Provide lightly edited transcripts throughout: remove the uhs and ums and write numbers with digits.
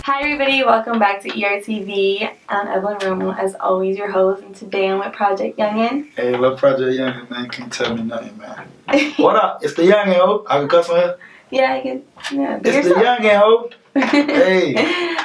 Hi everybody, welcome back to ERTV. I'm Evelyn Romo, as always your host, and today I'm with Project Youngin. Hey, love Project Youngin, man. Can't tell me nothing, man. What up? It's the Youngin, ho. I can cuss on here? Yeah, you can. Yeah, it's yourself. The Youngin, ho. Hey,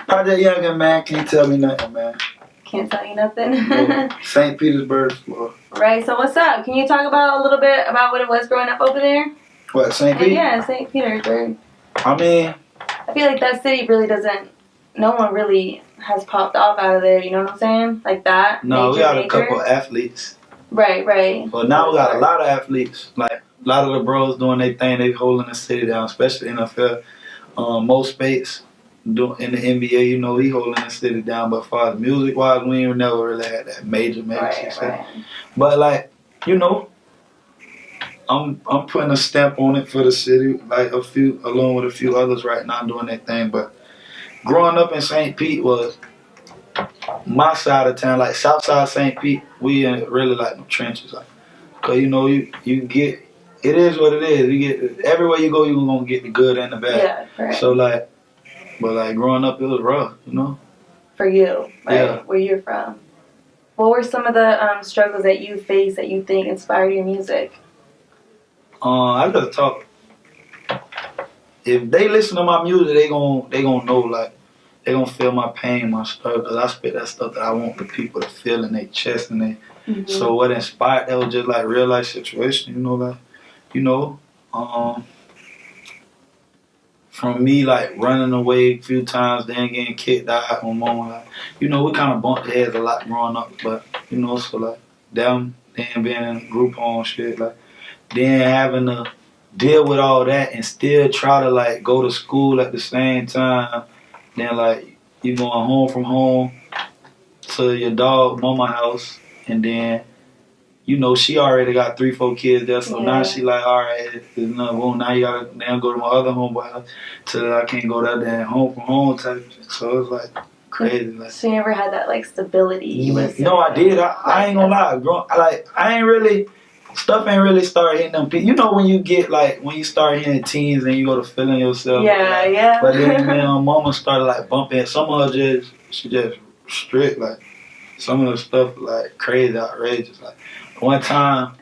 Project Youngin, man. Can't tell me nothing, man. Can't tell you nothing? No. St. Petersburg, Florida. Right, so what's up? Can you talk about a little bit about what it was growing up over there? What, St. Pete? Yeah, St. Petersburg. I mean, I feel like that city really doesn't, no one really has popped off out of there, you know what I'm saying? Like that. No, we got a couple athletes. Right. But now we got a lot of athletes. Like, a lot of the bros doing their thing. They holding the city down, especially NFL. Most Spates in the NBA, you know, he holding the city down. But as far as music-wise, we ain't never really had that major success. Right. But, like, you know, I'm putting a stamp on it for the city, like along with a few others right now doing their thing. But growing up in St. Pete was my side of town, like Southside St. Pete. We ain't really like no trenches, like, cause you know you get, it is what it is. You get everywhere you go, you gonna get the good and the bad. Yeah, right. So like, but like growing up, it was rough, you know. For you, right? Yeah. Where you're from. What were some of the struggles that you faced that you think inspired your music? I gotta talk. If they listen to my music, they gonna know, like, they gonna feel my pain, my struggle, cause I spit that stuff that I want the people to feel in their chest and they. Mm-hmm. So what inspired that was just like real life situation, you know, like, you know, from me like running away a few times, then getting kicked out on mom, like, you know, we kind of bumped heads a lot growing up, but you know, so like them, then being in a group home shit, like, then having to deal with all that and still try to like go to school at the same time. Then like you going home from home to your dog mama house, and then you know she already got 3-4 kids there, so now she like, all right, there's another home. Now you gotta then go to my other homeboy house till I can't go that damn home from home type. So it's like crazy. Like, so you never had that like stability? No, I did. I ain't gonna lie. I ain't really. Stuff ain't really start hitting them people. You know when you get like, when you start hitting teens and you go to feeling yourself. Yeah, like, yeah. But then man, mama started like bumping. Some of her she just strict. Like some of the stuff like crazy, outrageous. Like one time,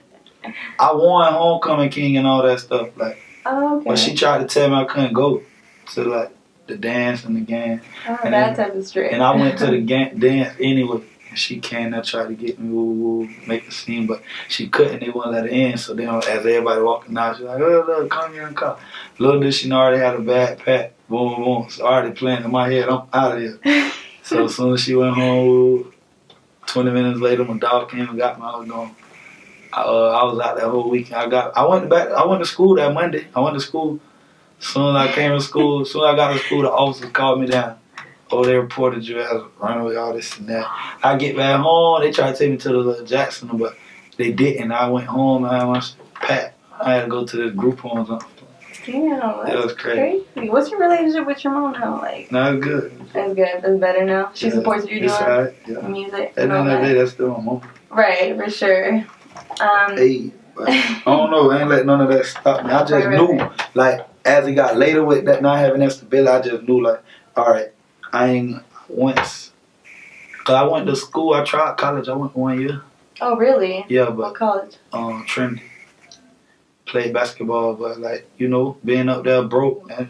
I won homecoming king and all that stuff. Like, but she tried to tell me I couldn't go to like the dance and the game. Oh, and that type of strict. And I went to the dance anyway. She came and tried to get me, make a scene, but she couldn't. They wouldn't let her in. So then, as everybody walking out, she's like, "Oh, look, come here and come." Little did she know, already had a bad pack. Boom, boom. So already playing in my head. I'm out of here. So as soon as she went home, 20 minutes later, my dog came and got me. I was gone. I was out that whole weekend. I went to school that Monday. I went to school. As soon as I came to school, as soon as I got to school, the officers called me down. Oh, they reported you as running with all this and that. I get back home, they tried to take me to the little Jackson, but they didn't. I went home, I had my pack. I had to go to the group home or something. Damn, that was crazy. What's your relationship with your mom now like? No, it's good. It's good. It's better now. She supports what you're doing. Music. At the end of the day, that's still my mom. Right, for sure. Hey, I don't know. I ain't let none of that stop me. I just knew, like, as it got later with that not having that stability, I just knew, like, all right. I ain't once, cause I went to school. I tried college. I went 1 year. Oh really? Yeah, but what college? Trinity. Played basketball, but like, you know, being up there broke, man,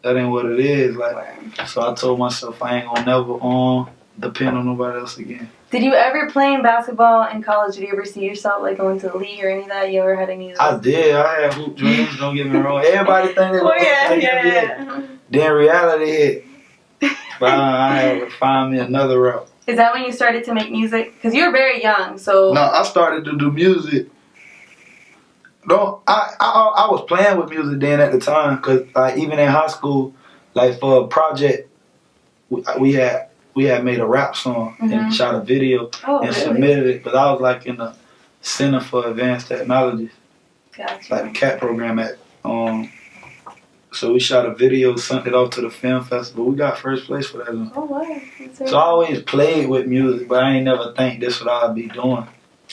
that ain't what it is. Like, so I told myself I ain't gonna never depend on nobody else again. Did you ever playing basketball in college? Did you ever see yourself like going to the league or any of that? You ever had any of those? I did. I had hoop dreams. Don't get me wrong. Everybody think they yeah. Then reality hit. But I had to find me another route. Is that when you started to make music? Because you were very young, so... No, I started to do music. No, I was playing with music then at the time, because like, even in high school, like for a project, we had made a rap song and shot a video and submitted it. But I was like in the Center for Advanced Technologies. Gotcha. Like the CAT program at... So we shot a video, sent it off to the film festival. We got first place for that. Oh, wow. So I always played with music, but I ain't never think this what I'd be doing.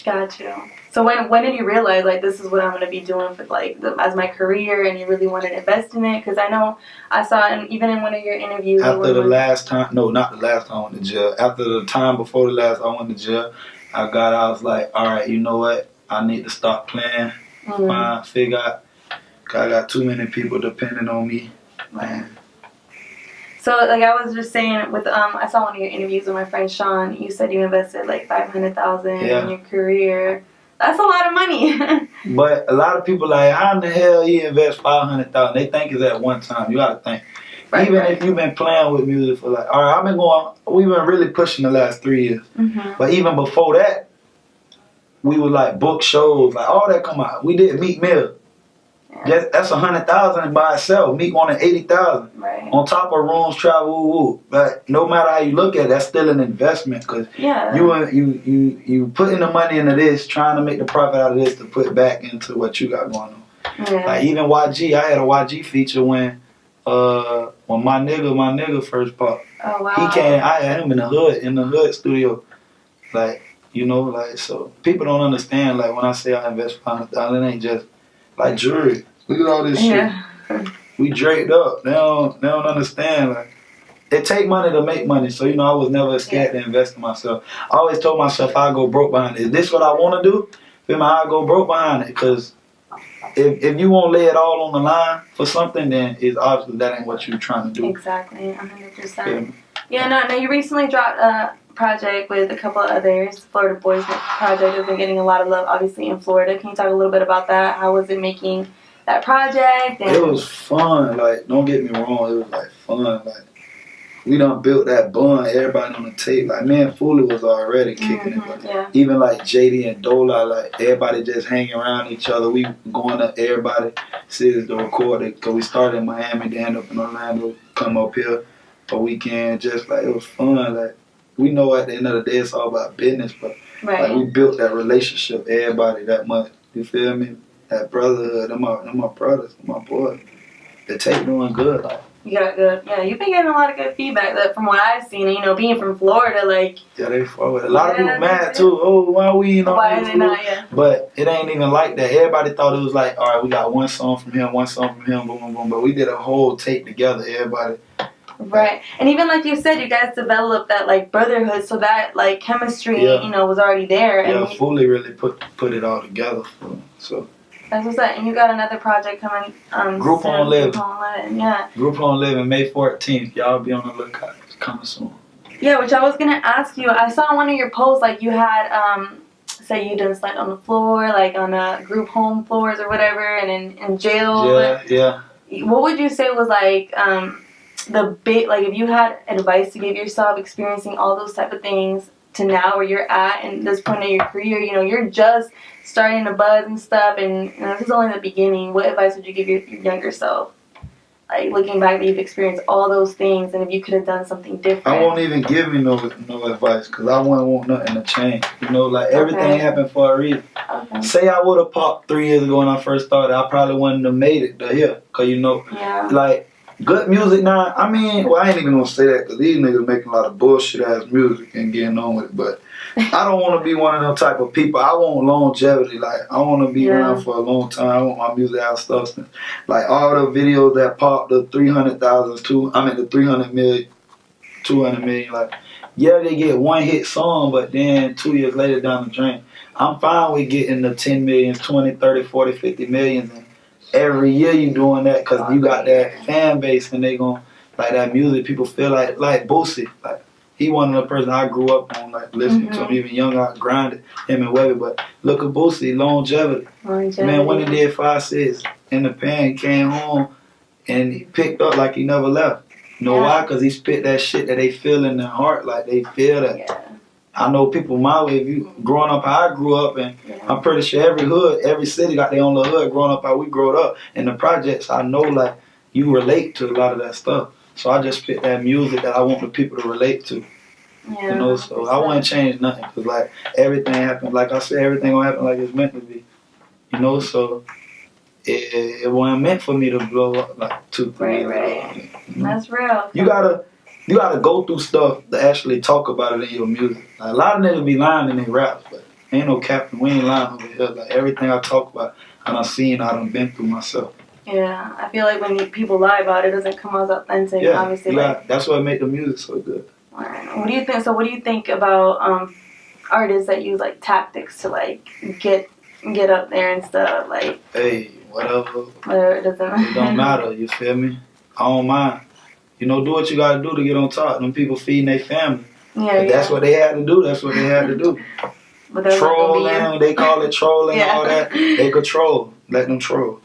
Got you. So when did you realize like this is what I'm gonna be doing for like as my career, and you really wanted to invest in it? Because I know I saw even in one of your interviews. After the last time, no, not the last time I went to jail. After the time before the last I went to jail, I was like, all right, you know what? I need to stop playing. Figure out, 'cause I got too many people depending on me, man. So like I was just saying with I saw one of your interviews with my friend Sean. You said you invested like $500,000 in your career. That's a lot of money. But a lot of people like, how in the hell you invest $500,000? They think it's at one time. You gotta think. Right, Even if you've been playing with music for like, all right, we've been really pushing the last 3 years. But even before that, we would like book shows, like all that come out. We did Meek Mill. That's $100,000 by itself. Meek wanted $80,000 on top of rooms, travel, But no matter how you look at it, that's still an investment because you putting the money into this, trying to make the profit out of this to put back into what you got going on. Like even YG, I had a YG feature when my nigga first popped. Oh wow. He came. I had him in the hood studio, like so. People don't understand. Like when I say I invest $500,000, it ain't just like jewelry. Look at all this shit. We draped up. They don't understand. Like it take money to make money. So I was never scared to invest in myself. I always told myself I go broke behind it. Is this what I want to do? I go broke behind it. Because if you won't lay it all on the line for something, then it's obviously that ain't what you're trying to do. Exactly, 100%. Yeah, no. You recently dropped a project with a couple of others. Florida Boys project has been getting a lot of love, obviously in Florida. Can you talk a little bit about that? How was it making that project? It was fun. Like, don't get me wrong, it was like fun. Like, we done built that bond. Everybody on the tape. Like, me and Foolie was already kicking it. But even like JD and Dola, like everybody just hanging around each other. We going to everybody cities to record it because we started in Miami, then end up in Orlando, come up here for weekend. Just like it was fun. Like we know at the end of the day it's all about business, but like we built that relationship. Everybody that much. You feel me? That brotherhood. Them my brothers, my boys. The tape doing good. Like. You got good. Yeah, you've been getting a lot of good feedback. That from what I've seen, being from Florida, like they forward. A lot of people mad too. Oh, why we why are they not? Yeah. But it ain't even like that. Everybody thought it was like, all right, we got one song from him, boom, boom, boom. But we did a whole tape together. Everybody. Right, and even like you said, you guys developed that like brotherhood, so that like chemistry, was already there. Yeah, Fully really put it all together. So. That's what's up. And you got another project coming. Group on Living. Group on Living, May 14th. Y'all be on the lookout. It's coming soon. Yeah, which I was gonna ask you. I saw one of your posts like you had say you done slept on the floor, like on group home floors or whatever, and in jail. Yeah. What would you say was like the big like if you had advice to give yourself experiencing all those type of things to now where you're at and this point in your career, you're just starting to buzz and stuff, and this is only the beginning. What advice would you give your younger self? Like looking back, that you've experienced all those things, and if you could have done something different. I won't even give me no advice because I wouldn't want nothing to change. Like everything happened for a reason. Okay. Say I would have popped 3 years ago when I first started, I probably wouldn't have made it to here. Cause like good music now. I mean, I ain't even gonna say that because these niggas making a lot of bullshit ass music and getting on with it, but. I don't want to be one of them type of people. I want longevity. Like, I want to be around for a long time. I want my music to have substance. Like, all the videos that popped, the 300,000, the 300 million, 200 million. Like, they get one hit song, but then 2 years later down the drain. I'm fine with getting the 10 millions, 20, 30, 40, 50 millions. And every year you doing that because you got that fan base and they going, like, that music, people feel like Boosie. Like, he one of the person I grew up on, like listening to him. Even young, I grinded him and Webby. But look at Boosie, longevity. Man, when he did 5, 6 in the pen, he came home and he picked up like he never left. You know why? Because he spit that shit that they feel in their heart, like they feel that. Yeah. I know people my way. If you growing up how I grew up, and I'm pretty sure every hood, every city got their own little hood. Growing up how we grew up in the projects, I know like you relate to a lot of that stuff. So I just picked that music that I want the people to relate to. Yeah, So I wouldn't change nothing because like everything happened. Like I said, everything gonna happen like it's meant to be. So it wasn't meant for me to blow up like 2, 3 years ago. That's real. You gotta go through stuff to actually talk about it in your music. Like, a lot of niggas be lying in their raps, but Ain't no captain. We ain't lying over here. Like everything I talk about, I done seen, I done been through myself. Yeah, I feel like when people lie about it, it doesn't come out authentic. Yeah, Obviously, that's what make the music so good. What do you think? So, what do you think about artists that use like tactics to like get up there and stuff? Like, hey, whatever. It doesn't. It don't matter. You feel me? I don't mind. You know, do what you gotta do to get on top. Them people feeding their family. Yeah, if that's what they had to do. That's what they had to do. But trolling, they call it trolling. All that. They control. Let them troll.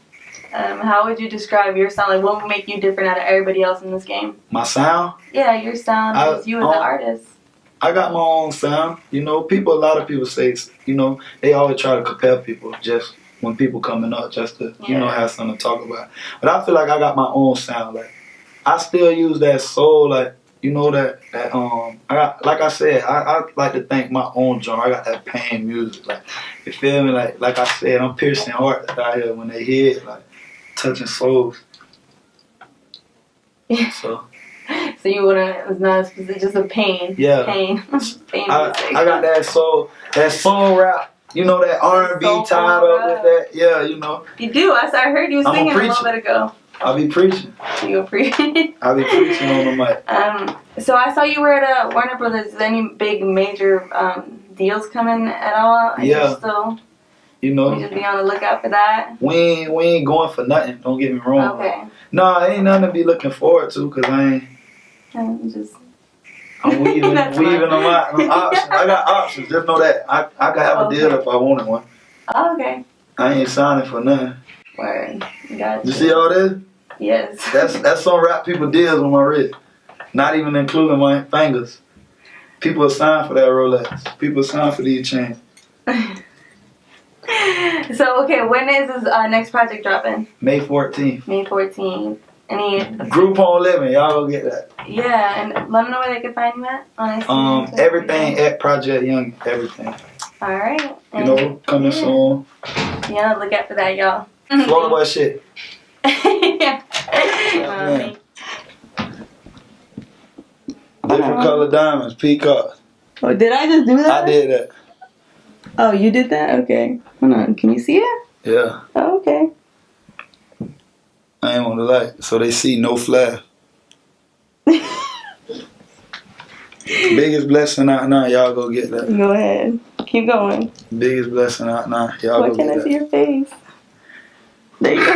How would you describe your sound? Like, what would make you different out of everybody else in this game? My sound? Yeah, your sound is you as an artist. I got my own sound. You know, a lot of people say, you know, they always try to compare people just when people coming up just to, you know, have something to talk about. But I feel like I got my own sound. Like, I still use that soul, like, you know, I got, like I said, I like to think my own genre. I got that pain music. Like, you feel me? Like I said, I'm piercing hearts out here when they hear it, like, touching souls. So you wanna? It's not specific, just a pain. Yeah. Pain. Pain. I got that soul rap. You know that R&B tied up with that. Yeah, you know. You do. I heard you singing a little bit ago. I be preaching. You preach. I be preaching on the mic. So I saw you were at Warner Brothers. Is there any big major deals coming at all? Yeah. Still. You know, you just be on the lookout for that. We ain't going for nothing. Don't get me wrong. Okay. No, ain't nothing to be looking forward to because I'm weaving them options. I got options. Just know that I could have a deal if I wanted one. Oh, okay. I ain't signing for nothing. Word. Gotcha. You see all this? Yes. That's some rap people deals on my wrist. Not even including my fingers. People sign for that Rolex. People sign for these chains. So, okay, when is this next project dropping? May 14th. May 14th. Any Group on Living, y'all go get that. Yeah, and let them know where they can find you at. Everything at Project Youngin, everything. All right. You know, coming soon. Yeah, look out for that, y'all. Florida boy shit. Yeah. Different color diamonds, peacocks. Oh, did I just do that? I did that. Oh, you did that? Okay. Hold on. Can you see it? Yeah. Oh, okay. I ain't on the light, so they see no flash. Biggest blessing out now, y'all go get that. Go ahead. Keep going. Biggest blessing out now, y'all go get that. Why can't I see your face? There you go.